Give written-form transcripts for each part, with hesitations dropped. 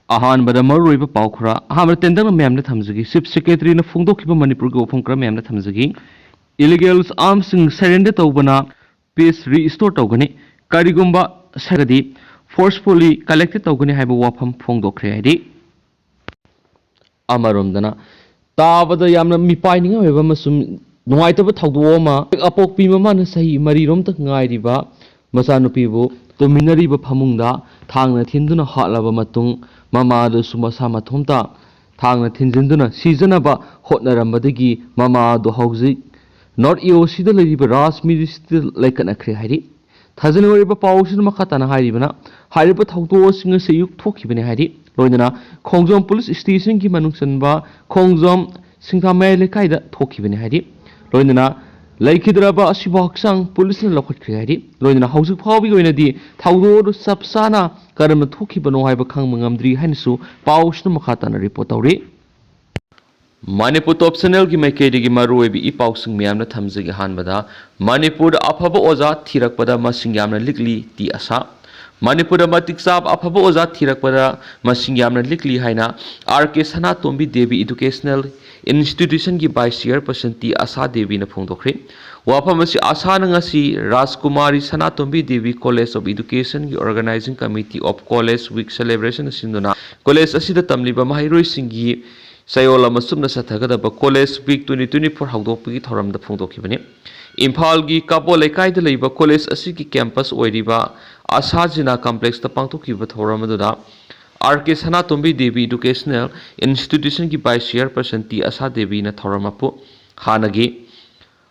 अहानबदा मरुइब पाउ खरा अहानबदा टेंडर मैम थमजगी चीफ सेक्रेटरी ने फोंदोखिबा मणिपुर के वफम खरा मैम थमजगी इलीगल्स आर्म्स सरेंडर तौबना पीस रिस्टोर तौगनी करिगुंबा सरगदी फोर्सफुली कलेक्टेड तौगनी हाइब वाफम फोंदोखरे हाइदी अमरोमदना ताबदा यामना मिपाइनिंग होइबा मसुम नुवाइतबा थौदोमा अपोकपी ममाना सही मरीरोम तक ngairiba मचानुपीबु तुमिनरीबा फमुंगदा थांगना थिंदुना हातलाबा मतुंग ममादु सुमसा मथोमता थांगना थिंजिंदुना सीजनबा होटनरमबदगी ममादु हौजिक नॉर्थ ईओसीदा लेरिबा राजमिस्त्री लेखनखरे हाइरी थाजनवरिबा पाउसिन मखाताना हाइरिबना हाइरिबा थौदोसिंग से युक थोखिबने हाइरी लोइदना खोंजोम पुलिस स्टेशन की मनुंगसनबा खोंजोम सिंगामै लेखाइदा थोखिबने हाइरी लोइदना लेखिद्रबा असिबा हक्सांग पुलिस ने लखटखरे हाइरी लोइदना हौजिक फावबी ओइनदी थौदोर सबसाना करम थोखिबनो हाइबा खांगमंगमद्री हाइनसु पाउसिन मखाताना रिपोर्ट तौरी मणिपुर टॉप चैनल की मैकेदी मरुइबी इपाउसिंग म्यामना थमजगी हानबदा मणिपुर अफब ओजा थिरकपदा मसिंग यामना लिकली ती आशा मणिपुर मतिक चाब अफब ओजा थिरकपदा मसिंग यामना likely हाइना R K Sanatombi Devi educational institution की वाइस चेयरपर्सन ती आशा देवी ने फोंदोखरे वाफम असी आशा नंगसी Rajkumari Sanatombi Devi college of education की organizing committee of college week celebration सिंदुना कॉलेज असिदा तमलिबा महाइरोय सिंगी सयोल अमसुमना सथगदब कॉलेज वीक 2024 हौदोकपगी थौरमदा फोंदोखिबने इम्फाल की कापो लेकाइदा लेबा कॉलेज असी की कैंपस ओइरिबा आशा जिना कॉम्प्लेक्स ता पांगथोखिबा थौरमदुदा RK Sanatombi Devi educational institution की vice chairperson T Asha Devi ने थौरमपु हानगी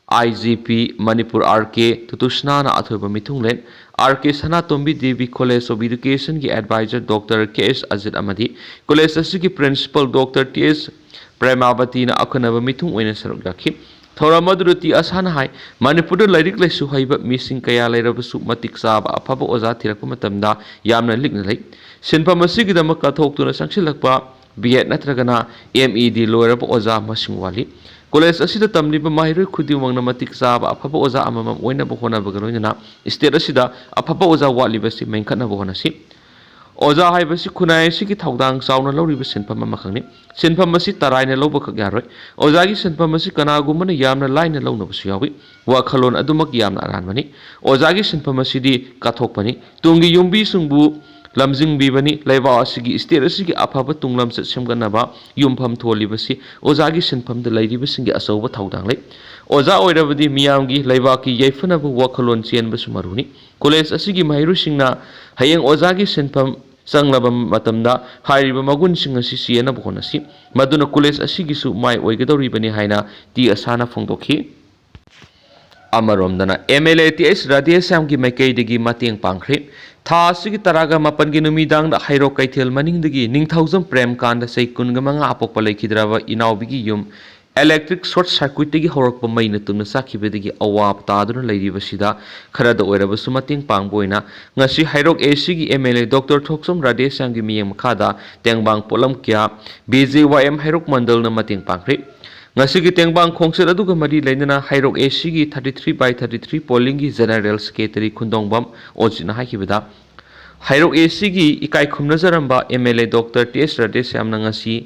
आईजीपी मणिपुर आरके तुतुसना अथोब मिथुंगलेन RK Sanatombi Devi college of education की एडवाइजर डॉक्टर केएस अजित अमदी कॉलेज असी की प्रिंसिपल डॉक्टर टीएस प्रेमावती ने अखनब मिथुंग ओइना सरुक याखि थौरमदुरुती आसाना हाई मणिपुर लाइरिक लाइसु हाइबा मिसिंग कया लेरबसु मतिक चाब अफब ओजा थिरक मतमदा यामना लिकना लै सिनफम असिगिदमक कथोक्तुना संगसिलकपा बीएड नत्रगना एमईडी लोयरब ओजा मसिंग वाली कॉलेज असिदा तमलिबा माहिरोय खुदिमंगना मतिक चाब अफब ओजा अममम ओइनब होनबगा लोइना स्टेट असिदा अफब ओजा वालिबसि मेंखनब होनसि ओजा हाइबसि खुनाय सिगी थौदांग चावना लौरिबा सिनफम मखंगनि सिनफम असि तरायना लौबखक यारोय ओजागी सिनफम असि कनागुमना यामना लाइना लौनबसु यावी वाखलोन अदुमक यामना अरानबनि ओजागी सिनफम असिदि काथोकपनि तुंगी युंबी सुंगबु लमजिंगबीबनी लेबा असिगी स्टेट असिगी अफब तुंगलम सेमगनबा युमफम थोलिबसि ओजागी सिनफमद लैरिबसिंगी असौबा थौदांग लै ओजा ओइरबदि मियामगी लेबाकी यैफनब वाखलोन चेनबसु मरुनी कॉलेज असिगी माहिरुसिंगना हयेंग ओजागी सिनफम संगलबा मतमदा हाइरिबा मगुनसिंग असि चेनब होनसि मदुना कॉलेज असिगिसु माय ओइगदौरिबनि हाइना ती आसाना फोंदोखि अमरोमदना एमएलए टीएस राधेश्याम की मैकेदगी मतेंग पांखरे था असिगी तरागा मपन की नुमिदांग दा हाइरो कैथेल मनिंगदगी निंगथौजम प्रेमकांद सै कुनगमंगा अपोकपा लेखिद्राबा इनावबिगी युम इलेक्ट्रिक शॉर्ट सर्किट की हौरप मई तुम चाखीबदगी अवाब तादुना लेरिबसिदा खरद ओइरबसु मतेंग पांगबोइना ngasi हाइरोक एसी की एमएलए डॉक्टर थोक्सम राधेश्याम की मियम मखादा तेंगबांग पोलम क्या बीजेवाईएम हाइरोक मंडल न मतेंग पांगरे ngasi की तेंगबांग खोंगसेर अदुगा मरी लेना हाइरोक एसी की 33/33 पोलिंग की जनरल सेक्रेटरी खुंदोंगबम ओजिना हाइकिबदा हाइरोक एसी की इकाई खुमनजरंबा MLA doctor TS Radheshyam ngasi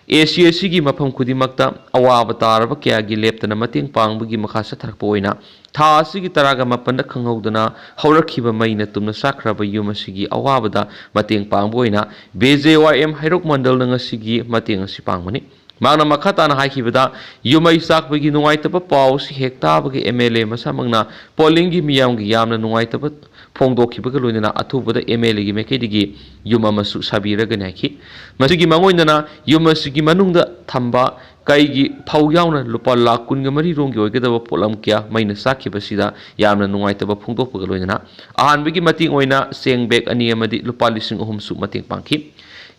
AC की मफम खुदिमक्ता अवाब तारब क्या की लेप्तना मतेंग पांगबगी मखा सथरकप ओइना था असिगी तरागा मपन खंगौदना हौरखिबा मैना तुमना साख्रबा युम असिगी अवाबदा मतेंग पांगबो ओइना बीजेवाईएम हाइरोक मंडल ngasiगी मतेंग असि पांगमनि मांगना मखाताना हाइखिबदा युमै साकबगी नुंगाइतबा पाउसि हेक्ताबगी एमएलए मसामंगना पोलिंगी मियामगी यामना नुंगाइतबा फोंदोखिबगा लोइना अथुबदा एमएलए की मेकेदिगी युम अमसु साबिरगनि हाइखि मसिगी मंगोइना युम असिगी मनुंगदा थंबा कईगी फाउ यावना लुपा लाख कुनगा मरी रोंगी ओइगदबा पोलम क्या मैना साखिबसिदा यामना नुंगाइतबा फोंदोकपगा लोइना अहानबगी मतिंग ओइना सेंग बैग अनि अमदि लुपा लिसिंग अहुम सु मतिंग पांखि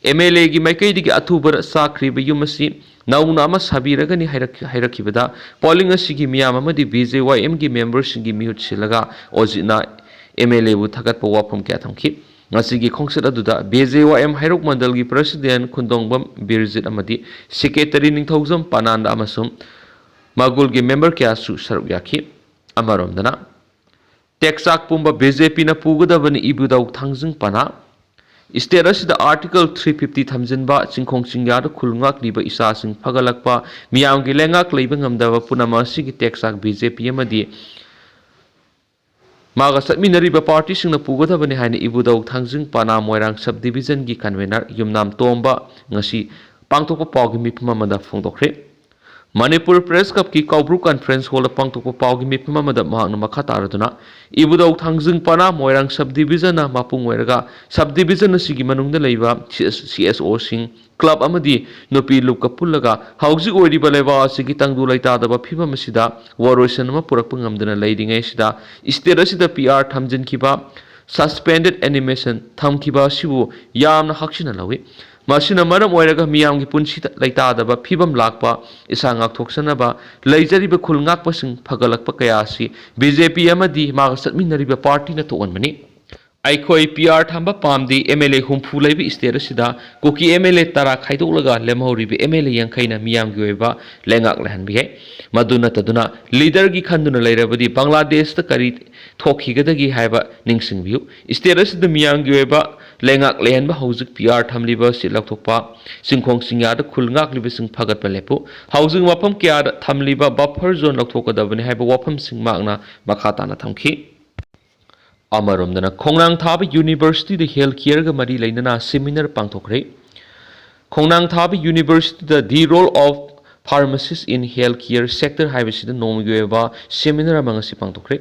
एमएलए की मैकेदिगी अथुबर साख्रिबा युम असि नौना अमा साबिरगनि हाइरखिबदा पोलिंग असिगी मियाम अमदि बीजेवाईएम की मेंबरसिंगी मिहुत सिलगा ओजिना एमएलए बु थगत वाफम क्या थमखि ngasi खोंगसेर अदुदा बीजेवाईएम हाइरोक मंडल की प्रेसिडेंट खुंदोंगबम बिरजित अमदि सेक्रेटरी निंगथौजम पानांदा अमसुम मगुल की मेंबर क्या सु सरुक याखि अमरोमदना टेक्साक पुंबा बीजेपी न पुगदबनि इबुदाउ थांजिंग पना स्टेट असिदा आर्टिकल 350 थमजिनबा चिंखोंग चिंग्याद खुलंगाक्लिबा इसासिंग फगलकपा मियामगी लेंगाक लेबा ngamdaba punama asigi teksak BJP amadi maga satminariba party singna pugadabani haina ibudau thangjing pana moirang subdivision gi convener yumnam tomba ngasi pangtokpa pawgi mipma amada phongdokre Manipur Press Cup की काउब्रू conference hall पांगतोकपा Pawgi मिफम अमदा महांगना मखा तारदुना इबुदौ थांगजिंग पाना Moirang sub division मापुंग ओइरगा sub division सिगी मनुंगदा लेबा CSO सिंग club अमदी नुपी लुक पुल्लगा हाउजी ओइरिबा लेबा सिगी तंगदु लैतादबा फिबम सिदा वरोसन म पुरकप ngamdana leiringai sida स्टेट असिदा PR थमजिन खिबा सस्पेंडेड एनिमेशन थमखिबा सिबु यामना हक्सिना लवे मसिना मरम ओइरगा मियामगी पुनसि लैतादबा फिबम लाकपा इसा ngakthoksanaba leijariba khulngakpasing phagalakpa kayasi BJP amadi maga satminariba party na toonmani aikhoi PR thamba pamdi MLA humphu leibi state asida koki MLA tara khaidolaga lemhoribi MLA yankhaina miyamgi oiba lengak lehanbi he maduna taduna leader gi khanduna leirabadi Bangladesh ta kari thokhigadagi haiba ningsingbiu state asida miyamgi oiba lengak lehanba haujuk PR thamliba silaktokpa singkhong singya da khulngak liba sing phagat palepu haujung wapam kya thamliba buffer zone laktokadabani haiba wapam sing magna makhata na thamki Amaramdana Khongnang Thaba University the Healthcare ga mari lainana seminar pangthokre Khongnang Thaba University the role of pharmacists in healthcare sector haibasida nomgyoeba seminar amangasi pangthokre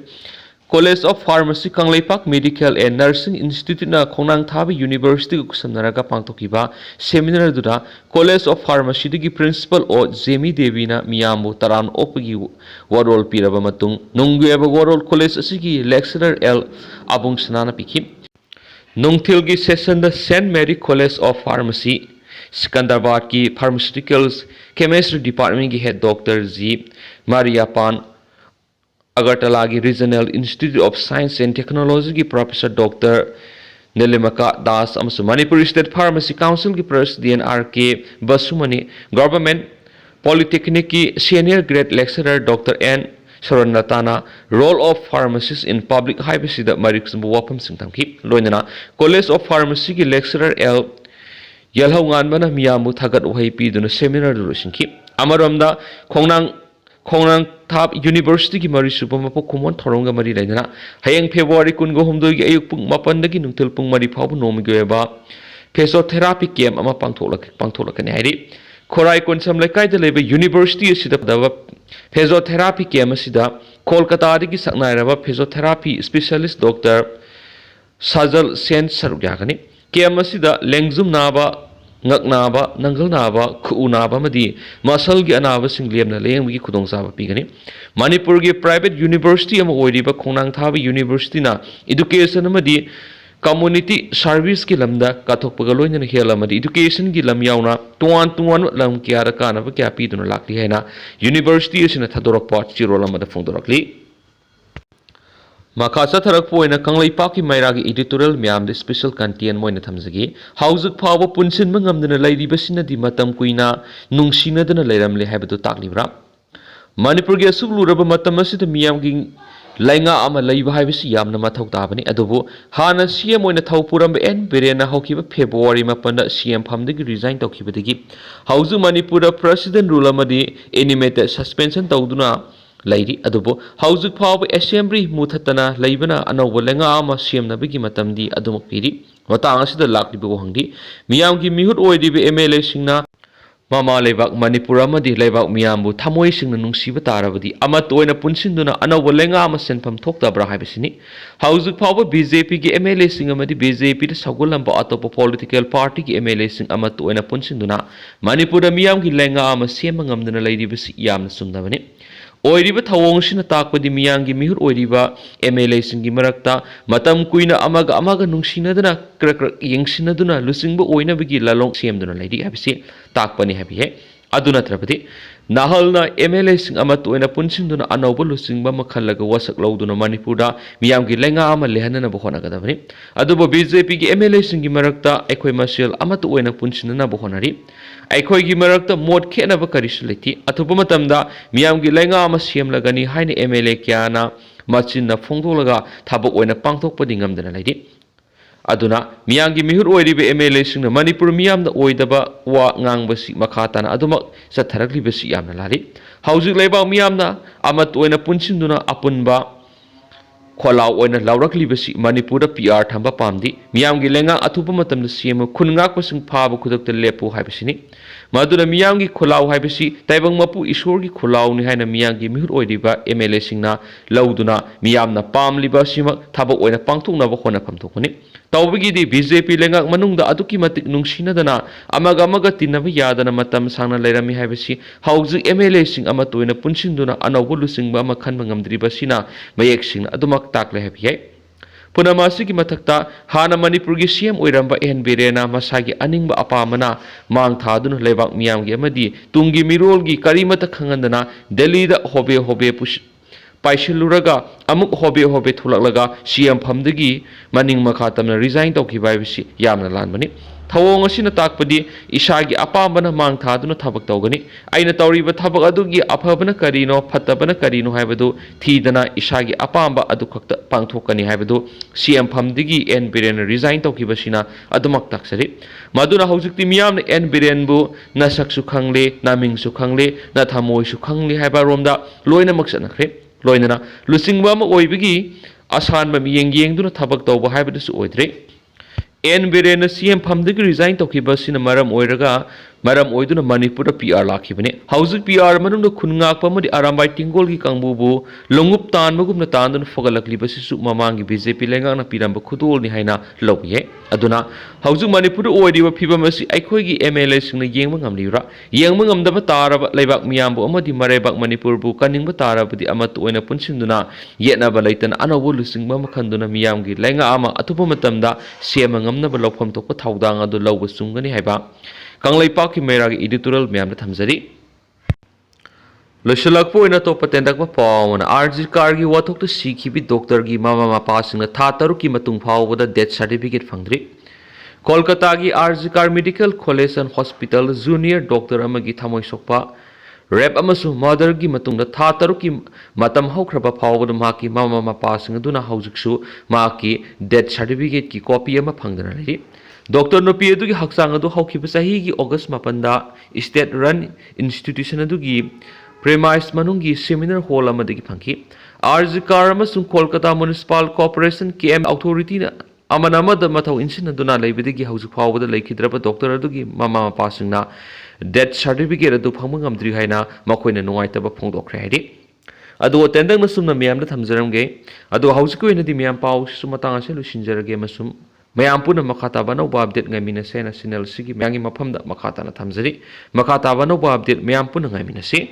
College of Pharmacy Kangleipak Medical and Nursing Institute na Khongnang Thaba University ku samnaraga pangthokiba seminar dura College of Pharmacy gi principal o Jemi Devi na miyamu taran opgi warol piraba matung nungyoeba warol college asigi lecturer L Abung Sanana pikhi Nungthilgi session the St Mary College of Pharmacy Sikandrabad ki Pharmaceuticals Chemistry Department ki head Dr. G Maria Pan Agartala ki Regional Institute of Science and Technology ki Professor Dr. Nilimaka Das amsu Manipur State Pharmacy Council ki President R.K. Basumani Government Polytechnic ki Senior Grade Lecturer Dr. N. Saranatana Role of Pharmacists in Public Highway da Mariksumbu Wapam Singtamki Loinana College of Pharmacy ki Lecturer L. Yalhau nganbana miyamu thagat wahai piduna seminar durusinki Amaramda Khongnang Thaba University ki mari supamapo kumon thoronga mari lainana hayang February kungo humdoi gi ayuk pung mapan dagi nungtil pung mari phawbu nomigyoeba physiotherapy camp ama pangtholakani hairi Khorai Konsam Laikai da leba University asida daba physiotherapy camp asida Kolkata dagi saknairaba physiotherapy specialist Dr. Sajal Sen Sarugyagani camp asida lengjum naba ngaknaba nangalnaba khuunaba madi masal gi anaba singlemna lenggi khudongchaba pigani Manipur gi private university ama oiriba Khongnang Thaba University na education amadi community service ki lamda kathokpaga loina hela amadi education gi lam yauna tuan lam kyara kana ba kya piduna lakli haina university asina thadorakpa chirol amada phongdorakli Makasa tharak poina Kangleipak ki mairagi editorial myam de special content moina thamjagi haujuk phawa punsin mangamdana lairibasina di matam kuina nungsina dana leiramle haibadu taklibra Manipur gi sugluraba matam asida miyam gi lainga ama leiba haibasi yamna mathau tabani adubu hana CM moina thaupuram en berena hokiba February mapanda CM phamdagi resign tokibadagi hauju Manipur president rule amadi animated suspension tawduna Lady Adubo, House of Power Assembly Mutatana, Labana, and over Lenga, Siam Nabigi Matamdi, Adumopiri, Matangas the Lakli Bohandi, Miyangi Mihut Oidi MLA Singna, Mama Levak Manipurama di Levak Miambu, Tamoy Sing Nungsibatara, Amatoina Punsinduna, and over Lenga, Masen Pam Tokta Brahabisini, House of Power BJP MLA Singamadi BJP, the Sagulamba Atopo political party MLA Sing Amatoina Punsinduna, Manipura Miyangi Lenga, Masiamangam the Lady Yam Sundavani. Oiriba thawongshina takpadi miyangi mihur oiriba MLA singi marakta matam kuina amaga nungsinaduna krak yengsinaduna lusingba oina bigi lalong semduna laidi habisi takpani habi he aduna trapadi nahalna MLA sing amat oina punsinduna anauba lusingba makhallaga wasak lawduna Manipurda miyangi lenga ama lehanana bohona gadabani aduba BJP gi MLA singi marakta ekhoi masel amat oina punsinana bohonari Aikoi gi marakta mod khenaba karisu leti athupa matamda miyamgi lenga ama siamlagani haina MLA kyana machinna phongdolaga thabak oina pangthokpadi ngamdana laidi aduna miyamgi mihur oiribe MLA singna Manipur miyamna oidaba wa ngangbasi makhatana aduma satharaklibasi yamna lari hauzik leiba miyamna amat oina punsinduna apunba kholau oina laurakliबसी Manipur PR थंबा पामदी मियामगी लेंगा अथुप मतम same खुनगाकपसिंग फाब खुदक लेपु हाइबसिनी मदुना मियामगी खुलाउ हाइबसी ताइबंग मपु ईश्वरगी खुलाउ नि हाइना मियामगी मिहुर ओइदिबा MLA सिंगना लौदुना मियामना पामलिबा सिमा थाबक ओइना पांगथुकनाबा होनाफम थोकनी तौबगिदी BJP लेंगा मनुंगदा अदुकी मतिक नुंगसिनदना अमगा अमगा तिनबा यादना मतम सांगना Laramie हाइबसी हौजि MLA सिंग अमा तोइना पुनसिंदुना अनौबो लुसिंगबा अमा खनबा ngamdribasina mayek singna adumak takle habi Punamasi ki matakta hana Manipur gi CM oiramba N Birena masagi aningba apamana mang thadun lebak miyam gi amadi tungi mirol gi karimata khangandana Delhi da hobe push paishiluraga amuk hobe thulaklaga CM phamdagi maning makhatamna resign tawkhibai bisi yamna lanbani thawong asina takpadi isagi apambana mang thaduna thabak tawgani aina tawriba thabak adugi aphabana karino phatabana karino haibadu thidana isagi apamba adu khakta pangthokani haibadu CM phamdigi N Biren resign tawkibasina adumak taksari maduna haujikti miyamna N Biren bu na saksu khangle na mingsu khangle na thamoi su khangle haiba romda loina maksanakhre loinana lusingba ma oibigi asan ba miyeng duna thabak tawba haibadu su oidre N Birena CM phamdagi resign tawkibasina maram oiraga maram oiduna Manipur PR lakhibani hauzik PR manungda khungak pamadi arambai tingol gi kangbubu longup tanbagumna tandun fogalaklibasi su mamangi BJP lengana piramba khudol ni haina lobiye aduna hauzik Manipur oidiba phibamasi aikhoigi MLA singna yengma ngamlira yengma ngamdaba taraba leibak miyambu amadi marebak Manipur bu kaningba tarabadi amat oina punsinduna yetnaba leitana anobo lusingba makhanduna miyamgi lenga ama atupa matamda sema ngamnaba lawpham tokpa thaudang adu lawba sungani haiba Kanglaipak ki meragi editorial miyamna thamjari loisalakpo ina to patendakba pawna RG Kargi wathok to sikhibi doctor gi mama mapa singna tha taru ki matung phawbada death certificate phangdri Kolkata gi RG Kar Medical College and Hospital junior doctor amagi thamoi sokpa rep amasu mother gi matungda tha taru ki matam haukraba phawbada maki mama mapa singna duna haujiksu maki death certificate ki copy ama phangdana lari Dr. Nopi adugi haksang adu haukiba sahi gi August mapanda state run institution adugi premise manungi seminar hall amadagi phangki RG Kar amasung Kolkata Municipal Corporation KM authority na amanamada mathau insin aduna leibidigi haujuk phawbada leikidraba doctor adugi mama mapasingna death certificate adu phangma ngamdri haina makoina nuaitaba phongdokre haidi adu tendang nasumna miyamda thamjaramge adu haujiko inadi miyam pau sumatang ase lusinjarage masum Mayam puna makataba no update ngamina se national sigi mayangi maphamda makata na thamjari makataba no update mayam puna ngamina se